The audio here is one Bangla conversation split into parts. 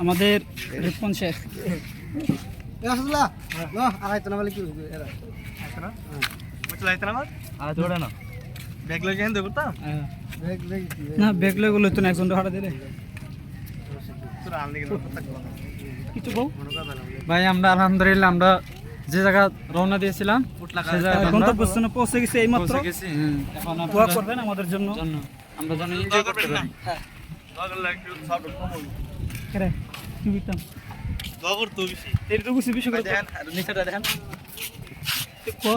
আমাদের রেসপন্স শেষ। না ব্যাগ লয়ে গেলো তো একজন ভাড়া দিলে কিছু বল ভাই। আমরা আলহামদুলিল্লাহ আমরা যে জায়গা রওনা দিয়েছিলাম সেই জায়গায় গন্তব্যস্থানে পৌঁছে গেছি এই মাত্র। এখন দোয়া করবেন আমাদের জন্য, আমরা যেন এনজয় করতে পারি। কি বুঝতাম দোয়া করতে বেশি তেরি তো বুঝছি বিষয় করে দেখেন আর নিচেটা দেখেন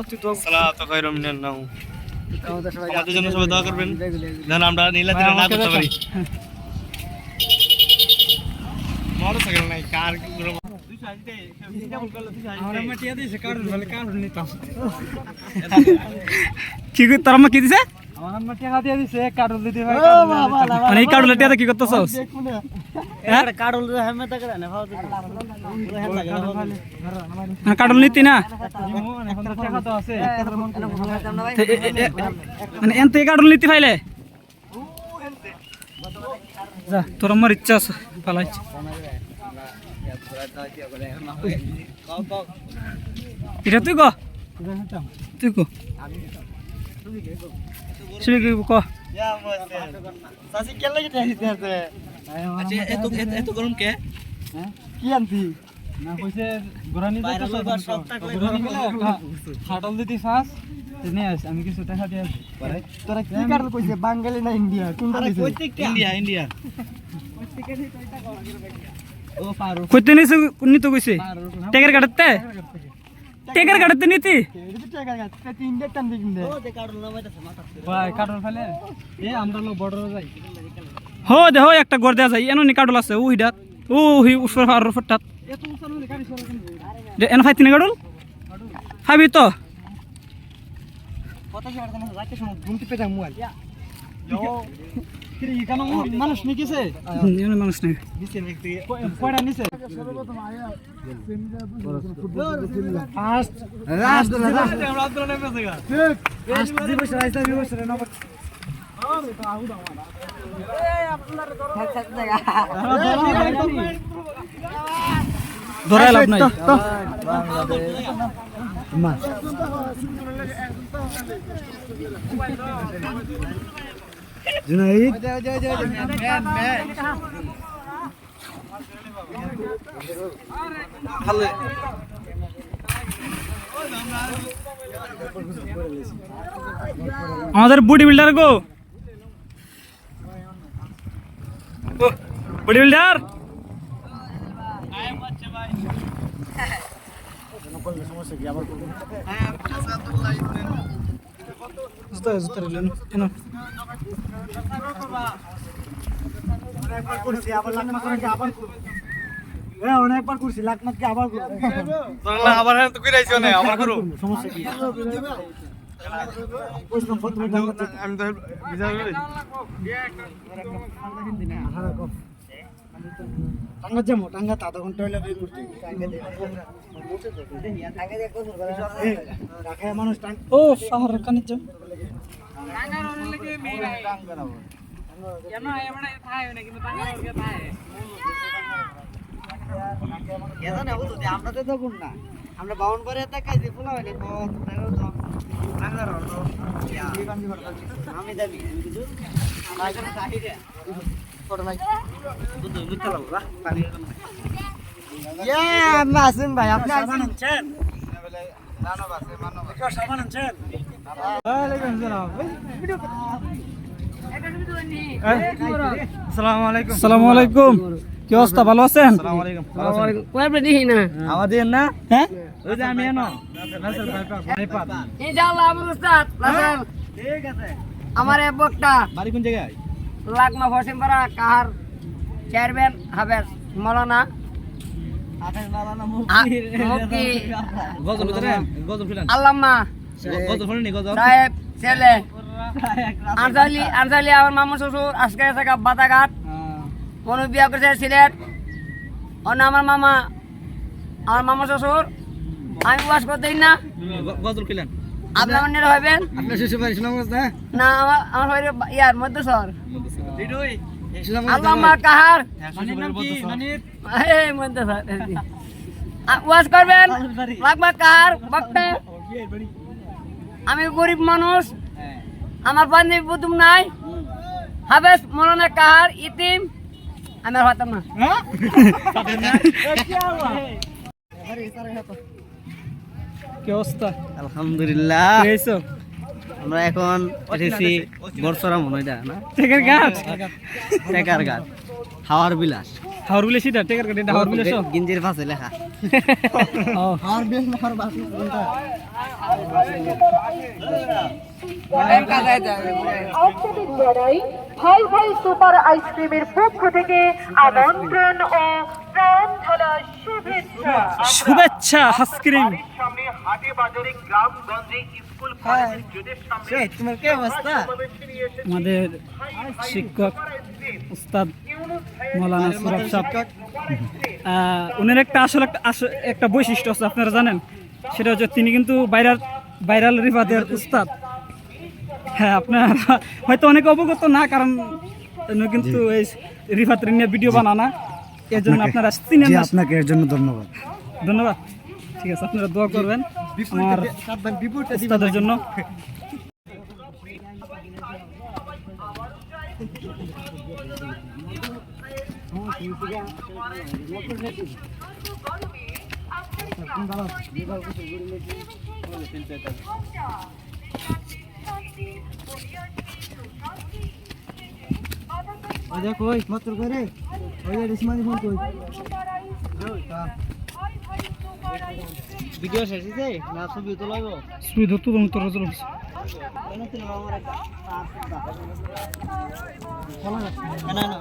তুই তো সালাতু খায়রুম মিনান নাওম। আমাদের জন্য সবাই দোয়া করবেন যেন আমরা নীলাদ্রি না করতে পারি। মোটরসাইকেল নাই কার কি তোর আম্মা কি দিছে? আমার আম্মা টাকা দিয়ে দিছে, কার্ডল দিতে ভাই। মানে এই কার্ডুলের টাকা কি করতেছস? কার্ডুল নিতি না টাকা তো আছে। মানে এন থেকে কার্ডুল নিতে পাইলে যা, তোর আমার ইচ্ছা আছে পালাইছে। এটা তুই ক, তুই ক শুনে কি ক। সাসি কেন লাগে দিতে আছে? আচ্ছা এত গরম কে? কি আনতি না কইছে গোরানি দিতে সব টাকা খাটল দিতে ফাস নিয়ে আস। আমি কিছু টাকা দিয়ে আসি। তোরা কি কারণ কইছে বাঙালি না ইন্ডিয়া? কোনটা কইছে? ইন্ডিয়া ইন্ডিয়া ও পারো কইতে নিছে কোনি তো কইছে টেকের কাটতে, টেকের কাটতে নিতি ইন্ডিয়া টান দিন দে ভাই। কাটল ফেলে এ আমরা লোক বর্ডারে যাই। হো দেখো একটা গড় দেয়া যায় এনো নি কাটল আছে ও হিডাত ও হি উসর আর ফটাত এত উসানো গাড়ি চলে দে এনো ফাইতিনি কাটল খাবি তো কথা কি আর জানা রাতে সময় ঘুমতে পেতাম মোবাইল কি কেন মানুষ নিকেছে এনো মানুষ নাই নিচে দেখতে কয়টা নিচে সর্বপ্রথম আয়া ফার্স্ট লাস্ট আমরা আব্দুল নেমে গেছে ঠিক ফার্স্ট দিবস রাইসা দিবস রে নবত ধরাই লাভ নাই। জুনাইদ আমাদের বডি বিল্ডার গো, বডি বিল্ডার অনেকবার করছি লাখ মাতকে আবার আবার তো কইরাইছো না আবার করো সমস্যা কি আমি তো বিজয় টাঙ্গা যাবো টাঙ্গা আধা ঘন্টা হইলে বের করতে রাখে মানুষ ও শহর কানে যাও আমরা বাউন করে কাজে খোলা হয়নি আমি যাবি আসেন ভাই আপনি আসসালামু আলাইকুম। কি অবস্থা, ভালো আছেন? আমাদের না হ্যাঁ ওই যে আমি এনো আমার এক বকটা বাড়ি কোন জায়গায়? লাগনা ফসিমপাড়া কাহার চেয়ারম্যান হাবেস মৌলানা মুফতি গজল ভিতরে গজল ফিলান আল্লামা গজল ফিলানি গজল সাহেব ছেলে আনসালি আমার মামা শ্বশুর আজকে আছে বাতাঘাট মনু বিয়া করেছে সিলেট। অন্য আমার মামা শ্বশুর আমি ওয়াশ করতেই না গজল ফিলান আপনার অন্যের হবেন আপনার শ্বশুর বাড়ি সুনামগঞ্জ না? না আমার বাড়ি ইয়ার মধ্যস্বর সুনামগঞ্জ আল্লামা কাহার মানির নাম কি? মানির? এই মধ্যস্বর ওয়াজ করবেন লাগবা কাহার বক্তা আমি গরিব মানুষ আমার বান্ধবী বুতুম নাই হাবেস মরনে কাহার ইতিম আমি আর হতাম না কি অবস্থা আলহামদুলিল্লাহ পেয়েছো আমরা এখন এসেছি বর্ষরা মনে হয় না টেকার গাছ টেকার গাছ হাওয়ার বিলাস হাওর বিলে সিটা টেকার গাছ এটা হাওর বিলে সব গিঞ্জির পাশে লেখা আর বেশ না আর বাস কোনটা? আন্তরিক জানাই ভাই ভাই সুপার আইসক্রিমের পক্ষ থেকে আমন্ত্রণ ও প্রাণ ঢালা শুভেচ্ছা। শুভেচ্ছা আইসক্রিম সামনে হাটে বাজারে গ্রামগঞ্জে স্কুল কলেজের গেটের সামনে তোমার কি অবস্থা? আমাদের শিক্ষক উস্তাদ মৌলানা সুরভ সাহেব উনার একটা একটা বৈশিষ্ট্য আছে আপনারা জানেন, সেটা হচ্ছে তিনি কিন্তু ভাইরাল রিফাতের উস্তাদ। হ্যাঁ, আপনারা হয়তো অনেকে অবগত না, কারণ উনি কিন্তু এই রিফাতের নিয়ে ভিডিও বানানা, এর জন্য আপনারা চিনেন না। আপনাকে এর জন্য ধন্যবাদ। ধন্যবাদ। ঠিক আছে, আপনারা দোয়া করবেন আমার উস্তাদের জন্য। আচ্ছা কই মাত্র করে ওই রিসমানি ফোন কই ভিডিও শেষ হয়েছে না ছবি তো লাগবো সুই ধরতো তখন তোর চলো না না